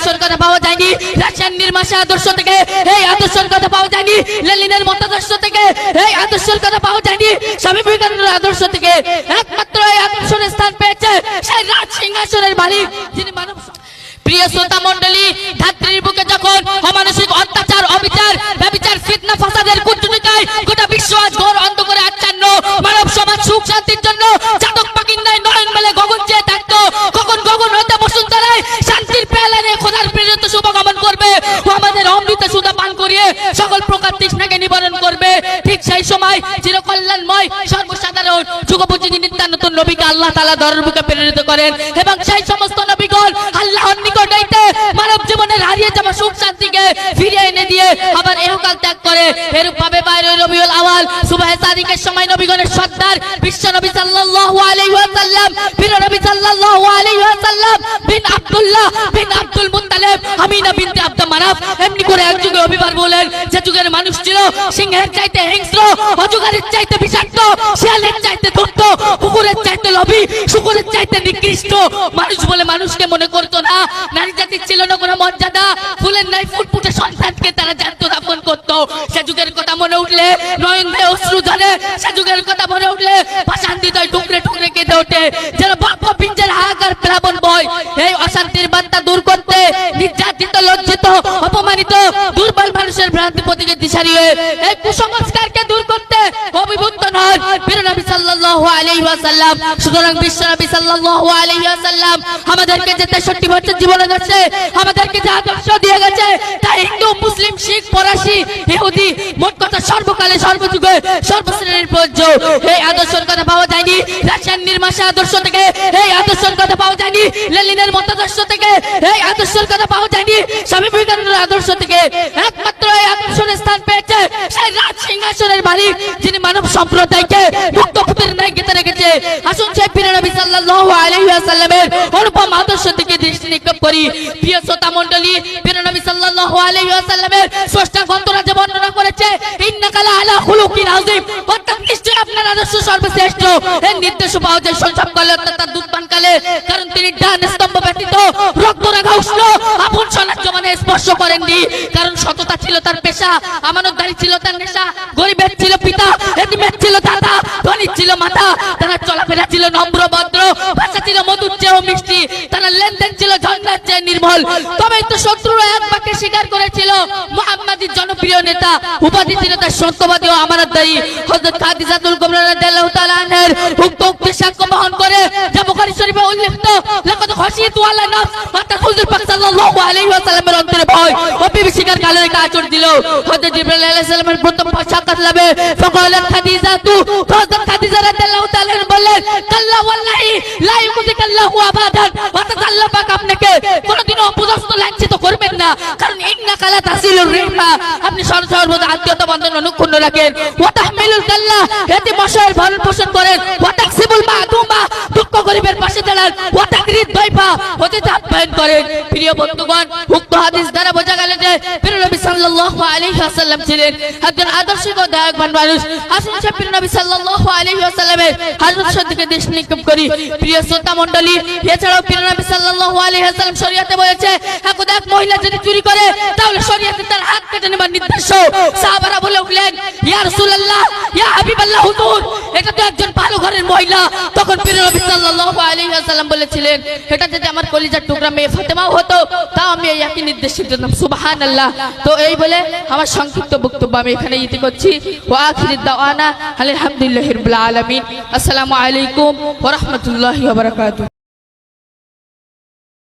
আদর্শের কথা পাওয়া যায়নি, রাশিয়ান নির্মাশা আদর্শ থেকে এই আদর্শের কথা পাওয়া যায়নি, লেনিনের মতাদর্শ থেকে এই আদর্শের কথা পাওয়া যায়নি, স্বামী বিবেকানন্দের আদর্শ থেকে একমাত্র এই আদর্শের স্থান পেয়েছে সেই রাজ সিংহাসনের মালিক যিনি মানব। প্রিয় শ্রোতা মণ্ডলী, ধাত্রীর বুকে যখন অমানসিক অত্যাচার, অবিচার, ব্যভিচার, ফিতনা, ফাসাদের কূটনীতিকায় গোটা বিশ্ব আজ ঘোর অন্ধকারে আচ্ছন্ন, মানব সমাজ সুখ শান্তির জন্য চাতক পাখির ন্যায় নয়ন মেলে গগন চেয়ে থাকতো। কখন গগন হইতে বসুন্ধরায় শান্তির পেয়ালা নিয়ে খোদার প্রেরিত শুভগমন করবে ও আমাদের অমৃত সুধা পান করিয়ে সকল প্রকার তৃষ্ণাকে নিবারণ করবে। ঠিক সেই সময় চিরকল্যাণময় সর্বসাধারণ যুগোপযোগী নিত্যানতুন নবীকে আল্লাহ তাআলা ধরার বুকে প্রেরিত করেন এবং সেই সমস্ত নবীগণ আল্লাহর নিকট হইতে মানব জীবনের হারিয়ে যাওয়া সুখ শান্তিকে ফিরিয়ে এনে দিয়ে আবার ইহকাল ত্যাগ করে। এরূপ ভাবে বাইরে রবিউল আওয়াল সুবহে সাদিকের সময় নবীগণের সর্দার বিশ্ব নবী সাল্লাল্লাহু আলাইহি ওয়াসাল্লাম, প্রিয় নবী সাল্লাল্লাহু আলাইহি ওয়াসাল্লাম বিন আব্দুল্লাহ বিন আব্দুল মুত্তালিব, আমিনা বিনতে আব্দ মানাফ এমনি করে এক যুগে অভিবার বলেন যে যুগের মানুষ ছিল সিংহের চাইতে হিংস্র, অজগরের চাইতে বিষাক্ত, শিয়ালের চাইতে ধূর্ত, কুকুরের চাইতে লোভী, শুকুরের চাইতে নিকৃষ্ট। মানুষ বলে মানুষকে মনে করতো না, নারী জাতির ছিল না কোনো মর্যাদা, ফুলের নাই ফুটফুটে সন্তানকে তারা জানতো দাপন করতো। সে যুগের কথা মনে উঠলে নয়ন ভে অশ্রু ঝরে, সে যুগের কথা মনে উঠলে পাষাণ হৃদয় টুকরে টুকরে কেঁদে ওঠে, যেন বাপ পিঞ্জের হাহাকার প্লাবন বয়। এই অশান্তির বার্তা দূর করতে নির্যাতিত, লজ্জিত, অপমানিত, দুর্বল মানুষের ভ্রান্তি প্রতীকে দিশারিয়ে এই কুসংস্কারকে দূর করতে অভিভূত নন প্রিয় নবী সাল্লাল্লাহু আলাইহি ওয়াসাল্লাম। সুতরাং বিশ্ব নবী সাল্লাল্লাহু আলাইহি ওয়াসাল্লাম আমাদেরকে যে 63 বছর জীবন আছে, আমাদেরকে যে আদর্শ দিয়ে গেছে, তা হিন্দু, মুসলিম, শিখ, ফরাসি, ইহুদি, মোট কথা সর্বকালে সর্বযুগে সর্বশ্রেণীর প্রযোজ্য। এই আদর্শের কথা পাওয়া যায়নি রাশিয়ান নির্মাশা আদর্শ থেকে, এই আদর্শের কথা পাওয়া যায়নি লেনিনের মতাদর্শ থেকে, এই আদর্শের কথা পাওয়া যায়নি স্বামী বিবেকানন্দের আদর্শ থেকে। একমাত্র এই আদর্শের স্থান পেয়েছে সেই রাজ সিংহাসনের মালিক যিনি মানব সম্প্রদায়কে মুক্তপুতের ন্যায় গেঁথে রেখেছে। আসুন সেই প্রিয় নবী সাল্লাল্লাহু আলাইহি ওয়াসাল্লামের অনুপম আদর্শ থেকে দৃষ্টি নিক্ষেপ করি। প্রিয় শ্রোতা মণ্ডলী, প্রিয় নবী সাল্লাল্লাহু আলাইহি ওয়াসাল্লামের স্রষ্টা গ্রন্থরা যে বর্ণনা করেছে ইন্নাকা আলা খুলুকিন আযীম, অর্থাৎ নিশ্চয়ই আপনার আদর্শ সর্বশ্রেষ্ঠ। এর নির্দেশ পাওয়া যায় শৈশবকালে অর্থাৎ তার দুধপানকালে, কারণ তিনি ডান স্তম্ভ ব্যতীত রক্তরেখা উষ্ণ আপন সোনার জমানে স্পর্শ করেননি। কারণ সততা ছিল তার পেশা, আমানতদারি ছিল তার নেশা, গরিবের ছিল পিতা, এতিমের ছিল দাদা, ধনীর ছিল মাতা। তারা চলাফেরা ছিল নম্র ভদ্র, ভাষা ছিল মধুর চেয়েও মিষ্টি, তারা লেনদেন ছিল ঝঞ্ঝার চেয়ে নির্মল। তবেই তো শত্রুরা এক বাক্যে স্বীকার করেছিল মুহাম্মাদের জনপ্রিয় নেতা, উপাধি ছিল তার সত্যবাদী ও আমানতদারি। হযরত খাদিজাতুল কুবরা রাদিয়াল্লাহু তাআলা আনহার উক্ত উক্তি সাক্ষ্য বহন করে যা বুখারী শরীফে উল্লেখিত, লাকাদ খাশিয়াতু আলা নাফস, অর্থাৎ হুজুর পাক সাল্লাল্লাহু আলাইহি ওয়াসাল্লামের অন্তরে ভয় ও বিভীষিকার কালের একটা আচর দিল। হযরত জিবরাইল আলাইহিস সালামের প্রথম সাক্ষাৎ লাভে ফাকালাত খাদিজাতু, হযরত খাদিজা রাদিয়াল্লাহু তাআলা বললেন কাল্লা ওয়াল্লাহি লা ইউযিকাল্লাহু আবাদান, অর্থাৎ আল্লাহ পাক আপনাকে কোনোদিনও অপদস্থ লাঞ্ছিত করবেন না, কারণ ইন্নাকা লা তাসিলুর রিহমা, আপনি সর্বদা আত্মীয়তা বন্ধন অনুক্ষুণ্ণ রাখেন। ওয়া তাহমিলুল কাল্লা, এতে মশায়ের ভরণ পোষণ করেন। ওয়া তাকসিবুল মাদুমা, দুঃখ গরিবের পাশে দাঁড়ান। ওয়া তাকরিদ দয়ফা, অতিথি আপ্যায়ন করেন। প্রিয় বন্ধুগণ, উক্ত হাদিস দ্বারা বোঝা গেল যে প্রিয় নবী সাল্লাল্লাহু আলাইহি ওয়াসাল্লাম ছিলেন একজন আদর্শিক ও দয়াবান মানুষ। আসুন সে প্রিয় নবী সাল্লাল্লাহু আলাইহি ওয়াসাল্লামের আদর্শ দিকে দৃষ্টি নিক্ষেপ করি। প্রিয় শ্রোতা মণ্ডলী, এছাড়াও প্রিয় নবী সাল্লাল্লাহু আলাইহি ওয়াসাল্লাম শরীয়তে বলেছে এক মহিলা যদি চুরি করে তাহলে শরীয়তে তার হাত কেটে নেবার নির্দেশ। সাহাবারা বলে উঠলেন ইয়া রাসূলুল্লাহ, ইয়া হাবিবাল্লাহ, হুজুর এটা তো একজন ভালো ঘরের মহিলা। তখন প্রিয় নবী সাল্লাল্লাহু আলাইহি ওয়াসাল্লাম বলেছিলেন এটা যদি আমার কলিজার টুকরা মেয়ে ফাতেমাও হতো তাও আমি এই একই নির্দেশ দিতাম। সুবহানাল্লাহ। তো এই বলে আমার সংক্ষিপ্ত বক্তব্য আমি এখানে ইতি করছি। ওয়া আখিরুদ দাওয়ানা আলহামদুলিল্লাহি রাব্বিল আলামিন। আসসালামু আলাইকুম ওয়া রাহমাতুল্লাহি ওয়া বারাকাতুহু।